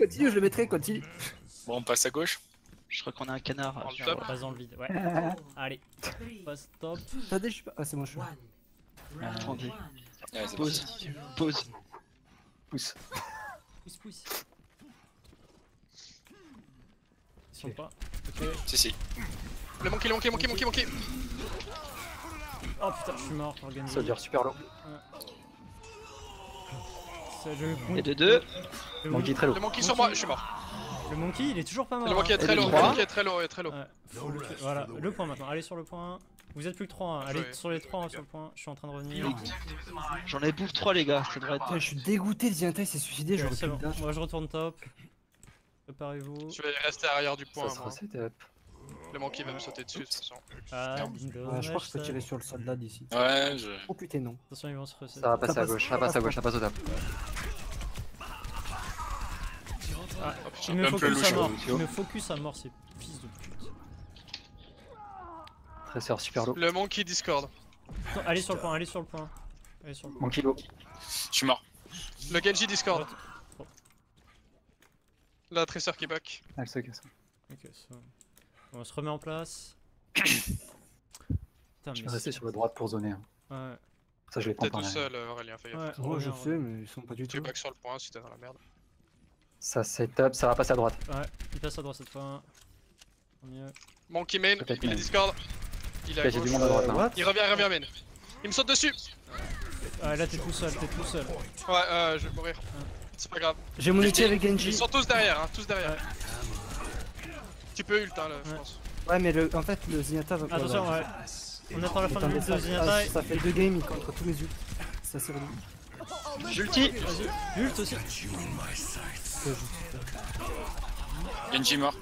continue, je le mettrai, continue. Bon, on passe à gauche. Je crois qu'on a un canard. En sur- top. Passe dans le vide, ouais. Allez, passe top. Attendez, je suis pas. Ah, c'est moi, je suis. Attendez. Ouais, c'est Pause. parti. Pause. Pousse. Pousse, pousse. Ils sont pas. Ok. Si. Le monkey. Oh putain, je suis mort, organisé. Ça dure super long. C'est le Et de 2. Monkey très lourd. Le monkey sur moi, je suis mort. Le monkey, il est toujours pas mort. Le monkey est hein. très le lourd, le trois. monkey est très lourd, Ouais, faut le tuer. Voilà, le point maintenant. Allez sur le point. Vous êtes plus que 3. Allez Ouais. sur les 3 sur le point. Je suis en train de revenir. J'en ai bouffe 3 les gars, ça devrait être. Putain, je suis dégoûté, le Zinata il s'est suicidé, j'aurais C'est pu bon. le dash. Moi je retourne top. Préparez-vous. Je vais rester arrière du point. Ça sera moi. setup. Le monkey va me sauter dessus de toute façon. Ah, Ouais, je crois que je peux tirer sur le soldat d'ici. Ouais, je. Oh putain, non. Attention, ils vont se reset. Ça va passer Ça à passe- gauche, ça passe à gauche, ça passe au top. Ah, Oh, putain. il me Un peu focus louche, à mort. ouais. Il me focus à mort, ces fils de pute. Tresseur super low. Le monkey discord. Attends, allez sur le point, allez sur le point. Allez sur le point. Monkey low. Je suis mort. Le Genji discord. Oh, La tracer qui back. Avec ce casse. ok, ça. On se remet en place. Putain, Je mais vais rester sur la droite pour zoner. Hein. ouais. Ça, je les prends T'es par tout là. seul, Aurélien, fais gaffe. Ouais, Oh, je reviens, sais, mais ils sont pas du Tu es tout. back sur le point si t'es dans la merde. Ça setup, ça va passer à droite. Ouais, il passe à droite cette fois. Tant mieux. Monkey main, Peut-être il est main. discord. Il est à Ok, j'ai gauche. du monde à droite là. What? Il revient main. Il me saute dessus. Ah, là t'es tout seul, t'es tout seul. Ouais, je vais mourir. C'est pas grave. J'ai mon ulti avec Ils Genji. sont tous derrière, hein, tous derrière. Tu peux ult, hein, là, je Ouais. pense. Ouais, mais en fait, le Zinata va pas. Attention, ouais. On attend la fin de Attendez, l'ult de ça, Zenyatta. ça fait 2 games, il contre tous mes ults. Ça c'est relou. J'ulti. Vas-y, ult aussi. Genji mort.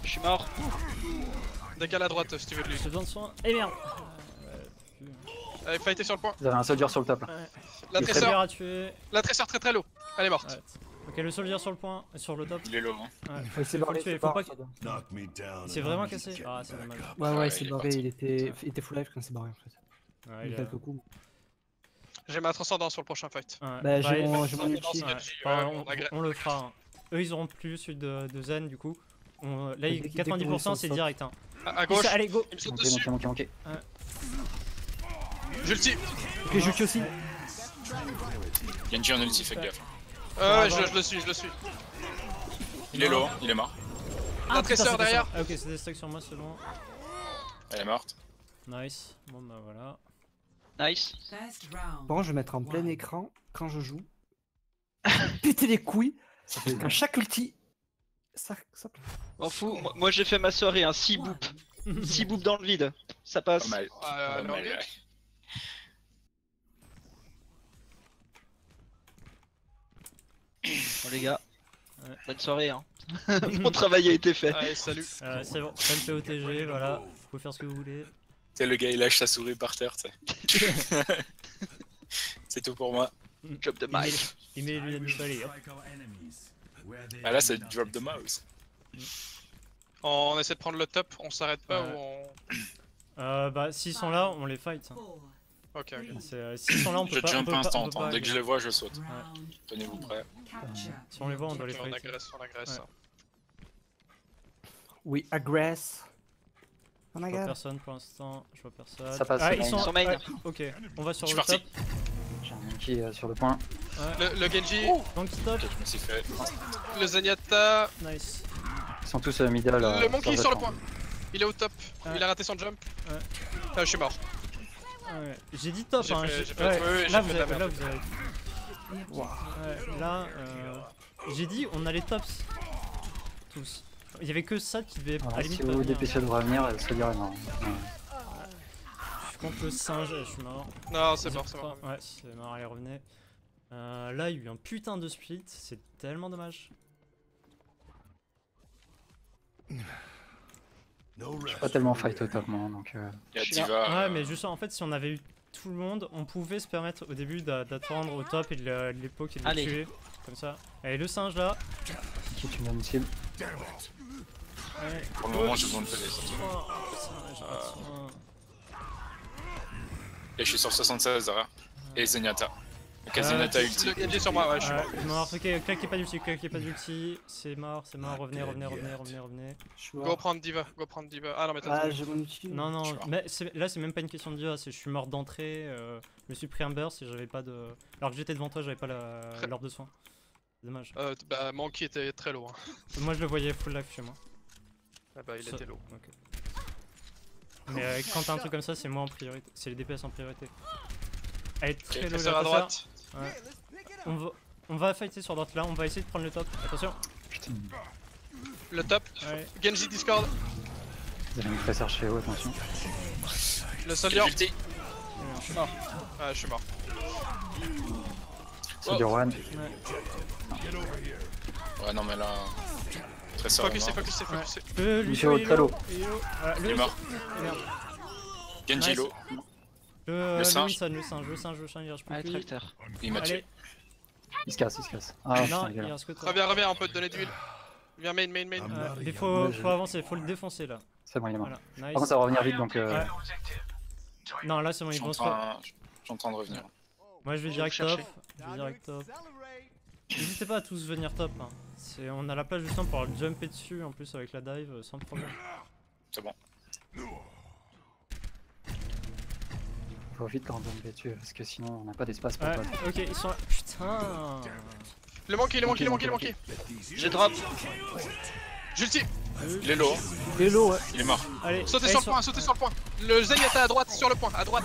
Je suis mort. Décale à droite si tu veux de lui. J'ai besoin de soin. Et merde. Allez, fighter sur le point. Vous avez un soldier sur le top là. La Il est Très tracer, à tuer. la tracer très low. Elle est morte. Ouais. Ok, le soldier sur le point, sur le top. Il est low. Hein. Ouais. Il s'est Faut barré, le tuer, c'est faut pas. pas qu'il- Il s'est vraiment cassé. Ah, c'est dommage. Ouais, Ouais, il s'est il est barré, parti. il était full life quand il s'est barré en fait. Ouais, Il il a a... quelques coups. J'ai ma transcendance sur le prochain fight. Ouais. Bah, j'ai Ouais, mon ulti. ulti. ouais. Ouais, Enfin, on agresse. on le fera. Hein. Eux, ils auront plus celui de Zen du coup. Là, Dès qu'il 90% c'est saute. direct. Hein. À gauche, Allez, go. il me saute Monkey, dessus. monkey. J'ulti. Ok, je tue aussi. Genji en ulti, fais gaffe. Ouais, je le suis. Il est low, il est mort. La tracer derrière. Ah, ok, c'est des stacks sur moi, c'est bon. Elle est morte. Nice. Bon, bah voilà. Nice. Par contre, je vais mettre en plein écran quand je joue. Péter les couilles. Quand chaque ulti. Ça. M'en fous. Moi j'ai fait ma soirée, un 6 boop. 6 boop dans le vide. Ça passe. Pas mal. Pas non, mal, mais- ouais. Bon les gars. Ouais. Bonne soirée hein. Mon travail a été fait. Allez, salut. C'est bon, ça me fait OTG, voilà. Vous pouvez faire ce que vous voulez. Tu sais, le gars il lâche sa souris par terre, tu sais. C'est tout pour moi. Job de Mike. Il met les lunettes du soleil. Hop. Ah là, c'est drop the mouse. On essaie de prendre le top, on s'arrête pas Ouais. ou on. Bah, s'ils sont là, on les fight. Hein. Ok. S'ils sont là, on peut Je pas. on jump peut pas- instant, on peut pas- dès que je les vois, je saute. Tenez-vous prêts. Si on les voit, on doit les Ok, on fight. agresse. Ouais. Oui, aggress. On Je vois agresse. personne pour l'instant, je vois personne. Ça passe, Ah, c'est ils main. sont Ils sont main. ouais, ok, on va sur Je le suis top. parti. J'ai un monkey sur le point. Ouais. Le Genji, Donc stop, Ok, je me suis fait. le Zenyatta, nice. Ils sont tous middle. le Monkey sur le point. point. Il est au top. Ouais. Il a raté son jump. Ouais. Ah, je suis mort. Ouais. J'ai dit top, J'ai hein. fait- j'ai- j'ai fait- ouais, oui, oui, là, j'ai vous fait de la avez, là merde. vous avez. Ouais, là, j'ai dit on a les tops. Tous. Il y avait que ça qui devait à la Si limite pas vous venir. dépêchez de revenir, le soldier est mort. Je suis contre le singe, je suis mort. Non, c'est mort, c'est mort. Ouais, c'est mort, allez, revenez. Là, il y a eu un putain de split, c'est tellement dommage. Je suis pas tellement fight au top moi donc. Il y a Je suis là. Diva. Ouais, mais juste en fait, si on avait eu tout le monde, on pouvait se permettre au début d'attendre au top et de les poke et de les Allez. tuer. Comme ça. Allez, le singe là. Qui tu une cible? Ouais. Pour le moment, j'ai besoin de PV. surtout. Oh, singe, rate-moi. Et je suis sur 76 derrière. Et Zenyatta. Zenyatta ulti. Le Genji sur moi, ouais, je suis mort. Mort, ok, claquez pas d'ulti, c'est mort, revenez. Je suis Go mort. prendre Diva, go prendre Diva. Ah non, mais Ah, t'as j'ai mon outil. Non, Je non, suis mort. mais là c'est même pas une question de diva, c'est je suis mort d'entrée, je me suis pris un burst et j'avais pas de... Alors que j'étais devant toi, j'avais pas l'orbe de soin. Dommage. Bah, Monkey était très low. Hein. Moi je le voyais full life chez moi. Ah bah, il Ça- était low. ok. Mais quand t'as un truc comme ça, c'est moi en priorité, c'est les DPS en priorité. Elle est très low Tracer la à Tracer. droite. Ouais. On va fighter sur droite là, on va essayer de prendre le top. Attention. Putain, Le top. Ouais. Genji Discord. vous allez me faire chercher haut, attention. Le soldier. Ulti. Je suis mort. Ah, je suis mort. Soldier One. Ouais, non, mais là. Très sort. Focusé. Lucio, très low. Voilà, Il est mort. il est mort. Genji Nice. low. Le singe. le singe, il reste plus Allez, que lui. tracteur. Il m'a tué. Allez, Il se casse. Ah, non, putain, il il est là. reste que toi. Reviens, on peut te donner de l'huile. Viens, main. Mais faut avancer, faut le défoncer là. C'est bon, il est mort. Voilà, Par nice. contre, ça va revenir vite, donc Ouais. Non, là c'est bon, Je il suis en pense train pas. je suis en train de revenir. Moi je vais direct chercher. top. N'hésitez pas à tous venir top. Hein. On a la place justement pour le jumper dessus en plus avec la dive sans problème. C'est bon. faut vite leur bomber dessus, parce que sinon on n'a pas d'espace pour Ouais, battre. ok, ils sont là. Putain. Le Monkey. J'ai drop. J'ulti. Il est low. Hein. Vélo, ouais. Il est mort. Allez, Sautez allez, sur le point. Le Zenyatta à droite, sur le point, à droite.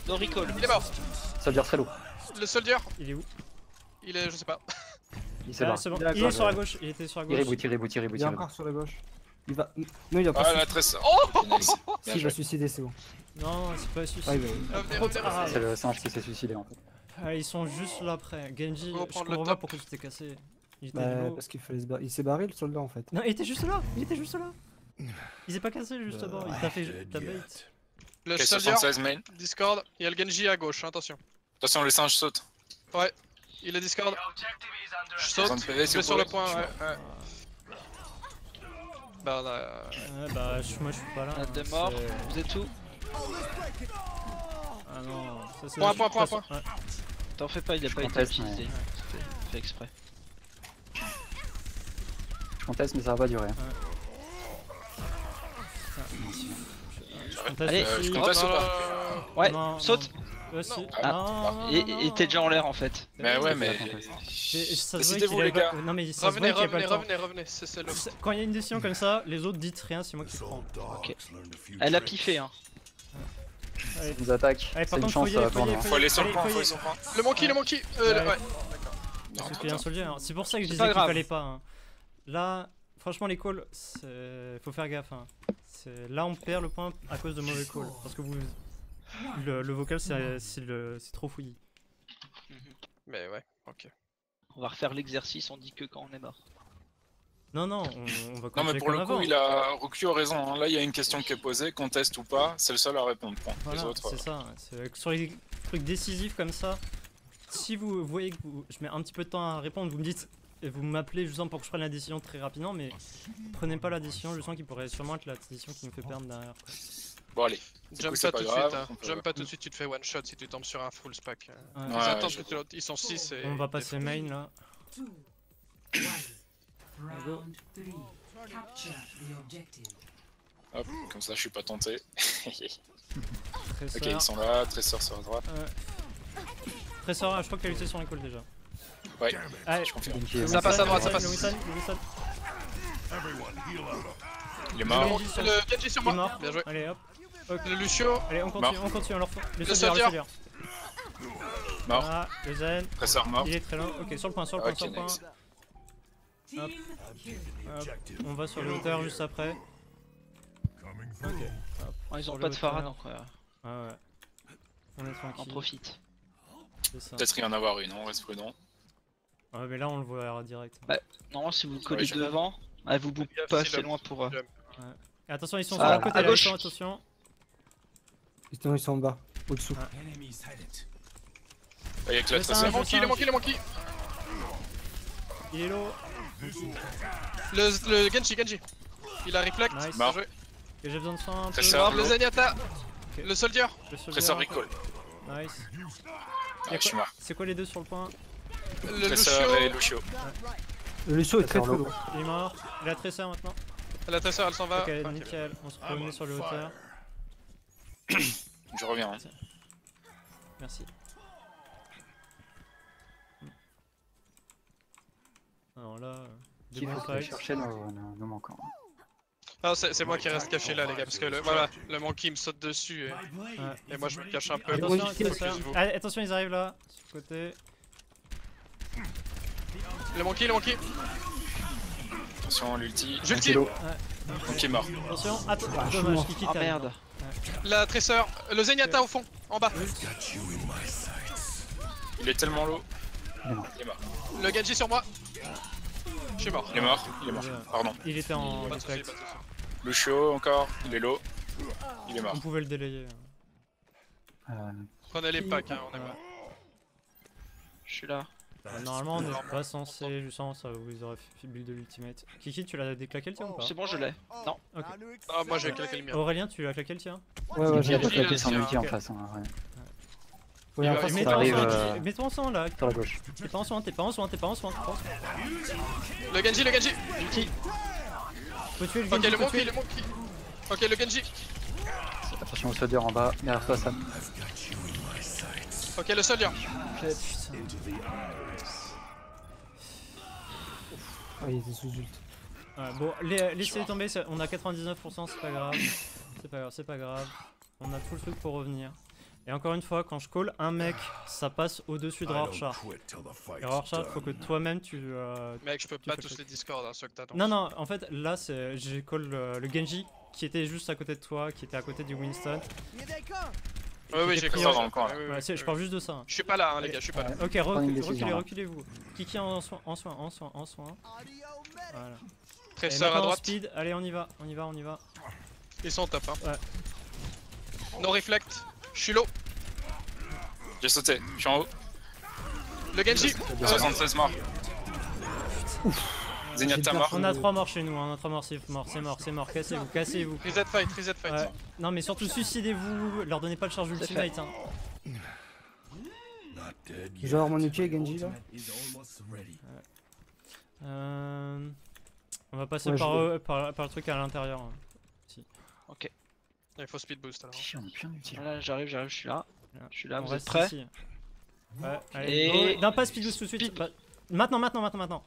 No recall. Il est mort. Ça veut dire très lourd. Le soldier, Il est où? il est, je sais pas. Il s'est Ah, barré. c'est bon. D'accord, Il est sur la ouais. gauche, il était sur la Il gauche. reboot. Il est encore sur la gauche. Il va. Non, il va pas. Ah, la très sort. Nice. Si, Bien il va joué. suicider, c'est bon. Non, c'est pas suicide. Ah, il va. Revenez. C'est le singe qui s'est suicidé en fait. Ah, ils sont juste là après. Genji, On va je prendre le comprends pas top. pourquoi tu t'es cassé. Il était Bah, low. parce qu'il fallait se barrer. Il s'est barré le soldat en fait. Non, il était juste là. Il s'est pas cassé justement. Il t'a fait ta bait. Le Ok, soldier, 76 main. Discord, il y a le Genji à gauche, attention. Attention, le singe saute. Ouais, il est Discord. Je saute, 60 PV, je si vais vous sur le pouvez. point, ouais. Bah, là, Ouais, bah, moi je suis pas là. On a deux hein, morts. c'est- Vous êtes où? Ah non, ça c'est. Point. Ouais. T'en fais pas, il a pas été conteste, utilisé. C'était fait exprès. Je conteste, mais ça va pas durer. Je conteste Allez, aussi. je conteste ou pas? Ouais, Non, saute. non. Aussi. Ah. Non, Et non, et t'es déjà en l'air en fait. Mais ouais, mais. Ça se voit Décidez-vous, qu'il les avait pas- gars. Non, mais ça se voit qu'il y a pas le temps. revenez, c'est le... Quand il y a une décision comme ça, les autres dites rien, c'est moi qui prends. Ok. Elle a piffé hein. Allez, Ils nous attaquent. Allez, C'est par une contre, chance faut y aller, pour nous. Faut aller sur le Allez, point, faut y faut aller aller. sur le point. Le Monkey, Ouais. ouais. Non, Parce qu'il y a un soldier, hein. C'est pour ça que je C'est disais pas qu'il grave. fallait pas. Hein. Là, franchement, les calls, faut faire gaffe. Hein. Là, on perd le point à cause de mauvais calls. Parce que le vocal, c'est trop fouillis. Mais ouais, ok. On va refaire l'exercice, on dit que quand on est mort. Non, on va Non, continuer mais pour comme le coup, avant. Ruku a raison. Hein. Là, il y a une question qui est posée, conteste ou pas, c'est le seul à répondre. Point. Les Voilà, autres. c'est ça. Sur les trucs décisifs comme ça, si vous voyez que je mets un petit peu de temps à répondre, vous me dites et vous m'appelez justement pour que je prenne la décision très rapidement, mais prenez pas la décision, je sens qu'il pourrait sûrement être la décision qui me fait perdre derrière. Quoi. Bon, allez. Du Jump coup, c'est pas pas tout de grave. suite, hein. on peut- Jump pas tout de suite, tu te fais one shot si tu tombes sur un full spack. Ouais. Ils Ouais, attendent je- que ils sont 6 et... On va passer main là. Hop, comme ça, je suis pas tenté. Tressor. Ok, ils sont là, Tressor sur la droite. Tressor, je crois que t'as lutté sur les calls déjà. Ouais, Allez, je confirme. Genji est Ça mort. passe à droite, ça Le passe. Wilson, le Wilson. Il est mort. Le Genji sur Il est moi. mort. Bien joué. Allez hop. Le Lucio. Allez, on continue, on leur faut. Le Le soldier, soldier. Mort. Ah, le Zen, Tressor mort. il est très loin. Ok, sur le point, sur le Ok, point. nice. Hop. On va sur le hauteur juste après. Ok. Oh, ils Sur ont le pas de Farah hauteur. donc Ah ouais. On est on tranquille. profite. C'est ça. Peut-être y en avoir une, on reste prudent. Ouais, mais là on le voit direct. Non, si vous collez je- devant, vous bougez Gaffe, pas si assez le- loin pour. Et attention, ils sont Ah, sur le côté à là, gauche. attention. Sinon, ils sont en bas, au-dessous. Il y a que la Le Tressor. singe. Le Monkey. Il est low. Le Genji. Il a reflect. Nice. Bien Mort. joué. Et j'ai besoin de soin un peu. Tressor. Le Zenyatta. Ok. Le soldier. Le soldier. Tressor recall. Nice. je suis mort. C'est quoi les deux sur le point? Le Tresseur et Lucio. Lucio. Le Lucio est très Sur très l'eau. lourd. Il est mort. Il a tresseur maintenant. La tresseur, elle s'en va. Ok, Ok, nickel. On se remet sur le hauteur. Je reviens. Hein. Merci. Alors là, Qui deux va bons aller fights. chercher nos manquants. Ah, c'est moi qui reste caché là, les gars, parce que voilà, le monkey me saute dessus et moi je me cache un peu. Attention, Moi, je tresseur. focus vous. Allez, attention, ils arrivent là, sur le côté. Le monkey. Attention, l'ulti. J'ulti. Kilo. Qui est mort. Attention, attends, je suis dommage, mort. Kiki Ah t'as- merde. La tresseur. Le Zenyatta au fond, en bas. Il est tellement low. Il est mort. Il est mort. Le Genji sur moi. Je suis mort. Il est mort. Il est mort. Pardon. Il était en Pas de soucis, deflect. pas de soucis. Lucio encore. Il est low. Il est mort. On pouvait le délayer. Prenez les packs, hein, on est mort. Je suis là. Normalement, on n'est pas censé, justement, ça vous aurait fait build de l'ultimate. Kiki, tu l'as déclaqué le tien ou pas? C'est bon, je l'ai. Non. Ok. Ah, moi j'ai claqué le mien. Aurélien, tu l'as claqué le tien? Ouais, J'ai j'ai Genji, claqué là, son c'est ulti un- en face. Hein, ouais. Oui, en Il va- face, il c'est Mets-toi en arrive, soin, mets-toi en soin là. Sur la gauche. T'es pas en soin, t'es pas en soin, t'es pas en soin. Le Genji. Ulti. Faut tuer le Ok, Genji, le faut monkey, tuer. le monkey. Ok, le Genji. Attention au soldier en bas, derrière toi Sam. Ok, le soldier. Ah, il était sous ult. Ouais, bon, laissez tomber, on a 99%, c'est pas grave. C'est pas grave. On a tout le truc pour revenir. Et encore une fois, quand je call un mec, ça passe au-dessus de Rorschach. Et Rorschach, faut que toi-même tu... Mec, je peux Tu pas fais tous le les Discord, hein, ceux que t'attends. Non, en fait, là, j'ai call le Genji qui était juste à côté de toi, qui était à côté du Winston. Oui, j'ai pris ça compris. dans le coin. Ouais, je parle juste de ça. Je suis pas là, hein, les gars, je suis pas là. Ok, Prends une décision, là. reculez-vous. Kiki en soin. Voilà. Et Tresseur à maintenant, droite. speed, allez, on y va. Ils sont au top, hein. Ouais. No reflect. Je suis low. J'ai sauté. Je suis en haut. Le Genji. 76 morts. Zenyatta mort. On a 3 morts chez nous, on a 3 morts, c'est mort, cassez-vous. Reset fight. Ouais. Non mais surtout suicidez-vous, leur donnez pas le charge ultimate hein. Je vais avoir mon ulti et Genji là. On va passer Ouais, par le truc à l'intérieur. Hein. Il faut speed boost alors. Chier, on est bien utile. Voilà, j'arrive, je suis là. Je suis là, On vous êtes reste prêts? ici. Ouais, allez, Et- go. Non pas speed boost tout de suite. Speed. Bah, maintenant.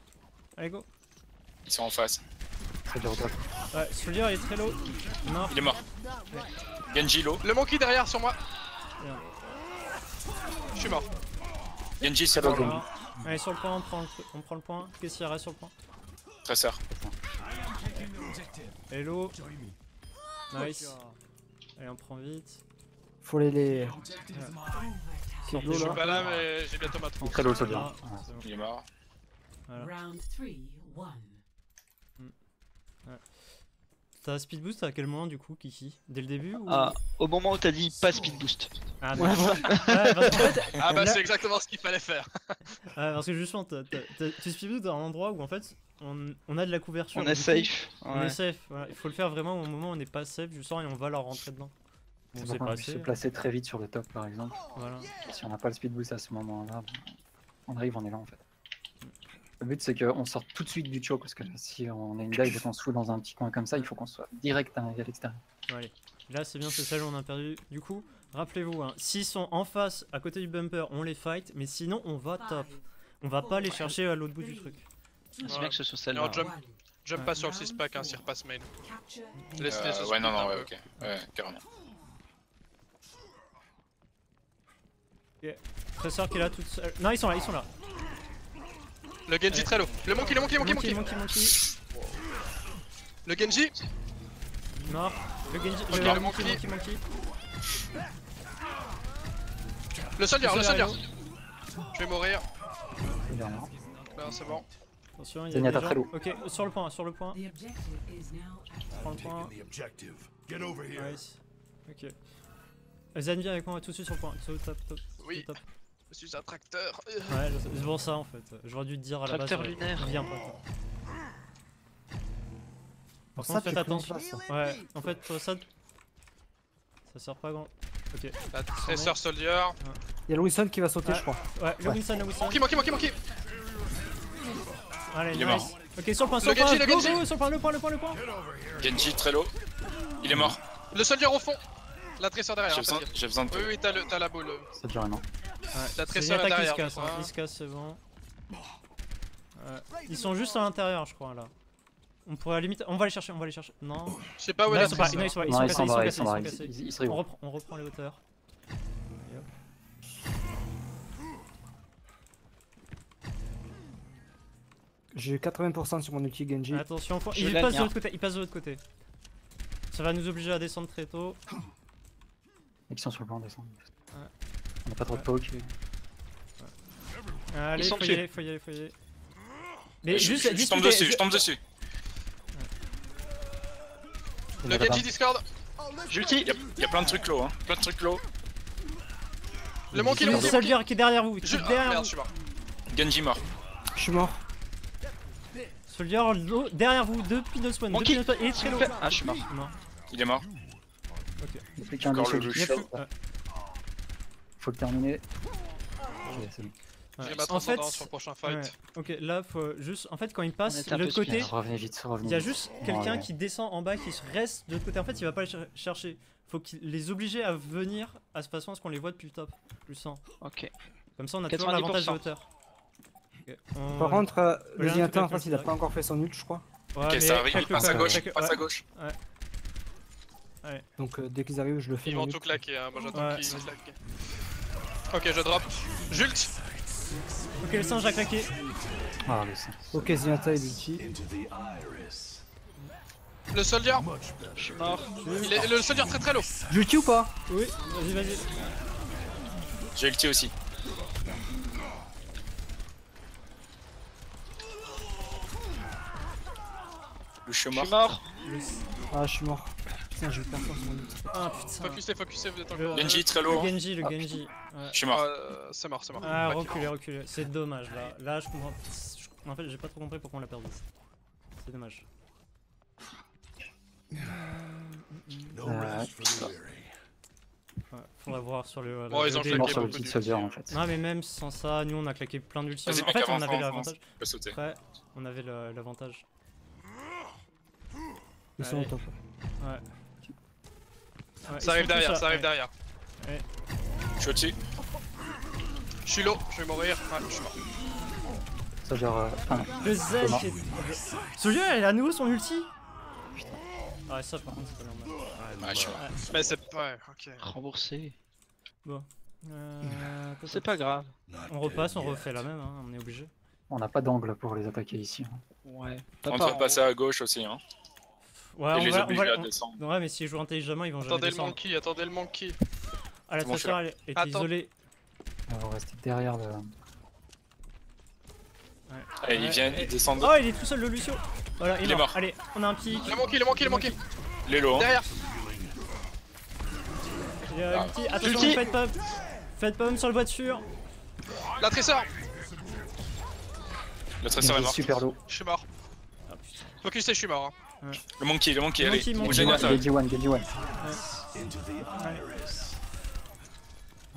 Allez go. Ah, Ils sont en face. Très dur au top. Ouais, Soldier il est très low. Mort. Il est mort. Genji low. Le monkey derrière sur moi. Bien. Je suis mort. Genji c'est Très low. low. Alors, allez sur le point, on prend le point. Qu'est-ce qu'il y a sur le point? Tresseur. Hello. Nice. Allez on prend vite. Faut les. C'est Je bleu Je suis là. pas là, mais j'ai bientôt ma Il est tronche. très low le soldier. Ah, Ouais. c'est bon. Il est mort. Voilà. Round 3, 1. T'as speed boost à quel moment du coup Kiki? Dès le début ou... Ah, au moment où t'as dit pas speed boost. Ah, Ouais, d'accord. voilà. Ouais, parce qu'en fait, Ah bah là- c'est exactement ce qu'il fallait faire. parce que justement, tu speed boost dans un endroit où en fait on a de la couverture. On du est coup, safe. On Ouais. est safe. Voilà. Il faut le faire vraiment au moment où on n'est pas safe, justement, et on va leur rentrer dedans. Bon, C'est c'est pourquoi on peut se passé. placer très vite sur le top par exemple. Voilà. Si on n'a pas le speed boost à ce moment-là, on arrive, on est là en fait. Le but c'est qu'on sorte tout de suite du choke parce que si on a une dive et qu'on se fout dans un petit coin comme ça, il faut qu'on soit direct arrivé à l'extérieur. Allez. Là, c'est bien, c'est celle où on a perdu. Du coup, rappelez-vous, hein, s'ils sont en face, à côté du bumper, on les fight, mais sinon on va top. On va pas les chercher à l'autre bout du truc. C'est bien que ce soit Non, celle-là. jump pas sur le 6-pack, hein, s'il repasse main. Laisse-les se Ouais, non, split un ouais, peu. ok. Ouais, carrément. Tresseur qui est là toute seule. Non, ils sont là. Le Genji très low. Le monkey. Monkey. Le Genji. Mort. Le Genji. Ok, le monkey. Monkey. Le soldier. Soldier. Je vais mourir. Il est en mort. Non, c'est bon. Attention, il y a Zenyatta des gens. très low. Ok, sur le point. The objective is now Prends le point. Nice. Ok. Zen, viens avec moi tout de suite sur le point. Top. Oui. Top. Je suis un tracteur. Ouais, c'est pour ça en fait. J'aurais dû te dire à la base. Tracteur lunaire. Viens pas. Par Ça, contre, tu faites prends attention. pas, ça. Ouais, en fait, ça sert pas grand. Ok. La Tracer Soldier. Il y a le Wilson qui va sauter, Ouais. je crois. Ouais, le Winston, le Winston. Monkey. Allez, Il est nice. mort. Ok, sur le point, Le sur le point. Genji, le Go, Genji. go, sur le point, le point. Genji très low. Il est mort. Le Soldier au fond. La Tracer derrière. J'ai besoin de. Oui, t'as la boule. Ça dure un an. La C'est une Tracer est attaque qui se derrière. casse, hein. Ils se cassent, c'est bon. Ils sont juste à l'intérieur, je crois, là. On pourrait à la limite. On va les chercher, Non. Je sais pas où Non, est ils sont pas, la non, ils sont Non, ils s'en barrent, cassés. ils se rigolent. On reprend les hauteurs. J'ai 80% sur mon ulti Genji. Attention, Je il l'aime passe de bien. l'autre côté, il passe de l'autre côté. Ça va nous obliger à descendre très tôt. Ils sont sur le plan descendre. Ouais. On a pas trop de poke. Allez, Ils sont faut y dessus. aller. Mais Je juste, tombe dessus, je tombe dessus. Le Genji Discord. J'ulti. Il y a plein de trucs low, hein. Plein de trucs low. Le Monkey, le soldier qui est derrière vous. Je... Qui est Ah, derrière merde, vous. je suis mort. Genji mort. Je suis mort. Soldier derrière vous, depuis nos spawns. Monkey. Il est très low. Ah, je suis mort. Non. Il est mort. Il n'y a plus qu'un Encore le dessus. louche. Ouais. Faut le terminer. Ok, c'est bon. J'ai Ouais. ma En fait, transcendance sur le prochain fight. ouais. Ok, là, faut juste. En fait, quand il On passe est de un peu l'autre côté, Revenez vite, revenez il y a vite. juste quelqu'un Ouais. qui descend en bas, qui se reste de l'autre côté. En fait, il va pas les chercher. Faut qu'il les oblige à venir à cette façon à ce qu'on les voit depuis le top. Plus 100. Ok. Comme ça, on a toujours l'avantage de 90%. hauteur. Ok, Par contre, le Là, un Zenyatta en truc face, il a avec pas encore fait son ult, je crois. Ouais, Ok, mais ça arrive, il check-le passe quand à même, gauche, check- il passe à ouais. gauche. Donc dès qu'ils arrivent, je le fais. Ils mon vont ult. tout claquer, hein. Moi j'attends Ouais. qu'ils claquent. Ok, je drop. Jult. Ok, le singe a claqué. Ah, le sang. Ok, Zenyatta et l'ulti. Le Soldier. Je suis mort. Le Soldier très low. L'ulti ou pas? Oui, vas-y. J'ai ulti aussi. Louche Je mort. suis mort. Ah, je suis mort. Putain, j'ai eu personne sur mon ult. Ah putain. Focusez, vous êtes Le- encore. Genji très low. Le Genji. Ouais. Je suis mort. C'est mort. Ah, Back. reculez. C'est dommage là. Là, je comprends. En fait, j'ai pas trop compris pourquoi on l'a perdu. C'est dommage. Ouais, faudra voir sur le. Bon, ils ont VOD. claqué Mort sur le beaucoup petit de soldier en fait. Non, mais même sans ça, nous on a claqué plein d'ulti. Vas-y, En mec, fait, on avance, avait avance, l'avantage. Je peux sauter. Après, on avait l'avantage. Ils sont au Allez. top. Ouais. Ouais, ils Ça arrive sont tous derrière, là, ça arrive ouais. derrière. Je suis au-dessus. Je suis low, je vais mourir. Ouais, je suis mort. Ça genre. Ah non. Le Z Comment qui est. Soldier, il a à nouveau son ulti. Ah, ça par contre, c'est pas normal. Ouais, je suis mort. Mais c'est. Ouais, ok. Remboursé. C'est pas grave. On repasse, on refait la même, hein, on est obligé. On n'a pas d'angle pour les attaquer ici. hein. Ouais. On doit passer à gauche aussi, hein. Ouais, Et les on obliger à va. descendre. Ouais, mais s'ils jouent intelligemment, ils vont jamais Attendez descendre. le monkey. Ah, la C'est bon, traceur, elle était Attends. isolée. On va rester derrière le. Allez, ils viennent, ils descendent. Oh, il est tout seul, le Lucio. Voilà, Il est mort. Allez, on a un pic. Le monkey. Les low, hein. Derrière. Il y a un petit. Attention, Ulti. faites pas sur la voiture. La Tracer. Le Il traceur est est mort. super low. Je suis mort. Ah putain. Focusez, je suis mort. Hein. Le monkey, Le allez. monkey, Au monkey. Zenyatta. Genji one.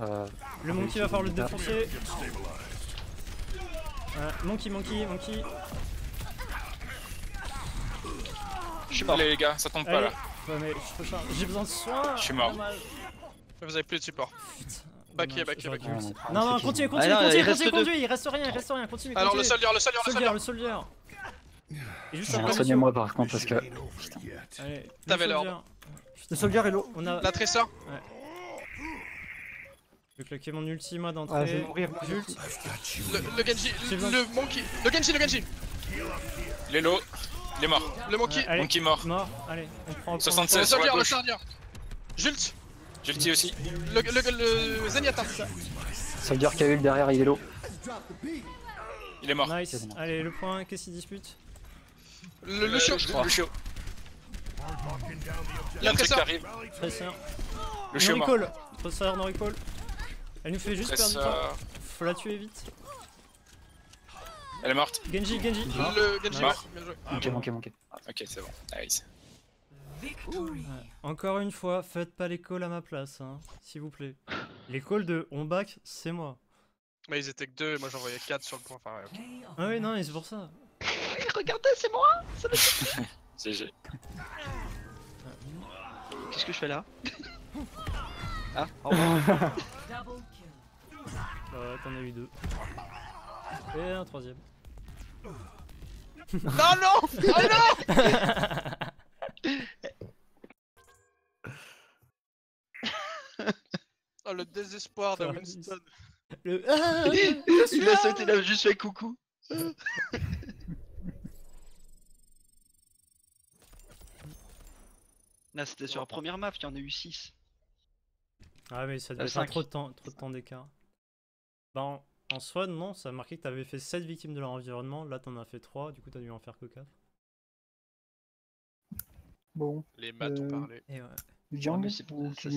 Allez. Le monkey va falloir le défoncer. Monkey. Je suis mort. Allez, les gars, ça tombe pas Allez. là. Ouais, mais j'ai besoin de soins. Je suis mort. Dommage. Vous avez plus de support. Putain. Backé, Dommage, j'aurais backé. dû- Ah, Non, c'est continue, fini. Ah non, il reste deux. conduis, il reste rien, continue. Alors le continue. Soldier. Le soldier. Et juste J'ai après, soignez-moi par contre parce que. Allez, T'avais le l'ordre. soldier. Le soldier est low. On a. La Tracer. Je vais claquer mon ulti moi Ah, je vais d'entrée. mourir. moi. Jult. Le Genji. C'est bon. Le monkey. Le Genji. Il est low. Il est mort. Le monkey. Allez, Monkey mort. Allez, on prend. Le 76 sur la Soldier. gauche. Jult. J'ai ulti aussi. Le Zenyatta. Soldier qui a eu le derrière, il est low. Il est mort. Nice. C'est bon. Allez, le point, qu'est-ce qu'il dispute? Le Lucio. Lucio. Il y a un truc qui Tracer. arrive. Tracer. Lucio No mort. recall. Tracer, no recall. Elle nous fait juste perdre du temps. Tracer. Faut la tuer vite. Elle est morte. Genji. Le Genji. Mort. Bien joué. Ok. Ok, c'est bon. Nice. Victory. Ouais. Encore une fois, faites pas les calls à ma place, hein, s'il vous plaît. Les calls de on back, c'est moi. Mais ils étaient que 2, moi j'en voyais 4 sur le point. Enfin, ouais, ok. Play of Ah oui, the non, mais match. c'est pour ça. Regardez, c'est moi. GG. Qu'est-ce que je fais là? Ah, au revoir. Double kill. Ouais, t'en as eu 2. Et un troisième. Non, non! Oh non! Oh, le désespoir de Ça Winston. Le... Il a sauté, il a juste fait coucou. Là, c'était sur la première map, il y en a eu 6. Ah mais ça devait faire Cinq. trop de temps d'écart. Bah en soi non, ça a marqué que t'avais fait 7 victimes de leur environnement, là t'en as fait 3, du coup t'as dû en faire que 4. Bon, Les maths ont parlé. Et ouais. Jang mais c'est- ou ça,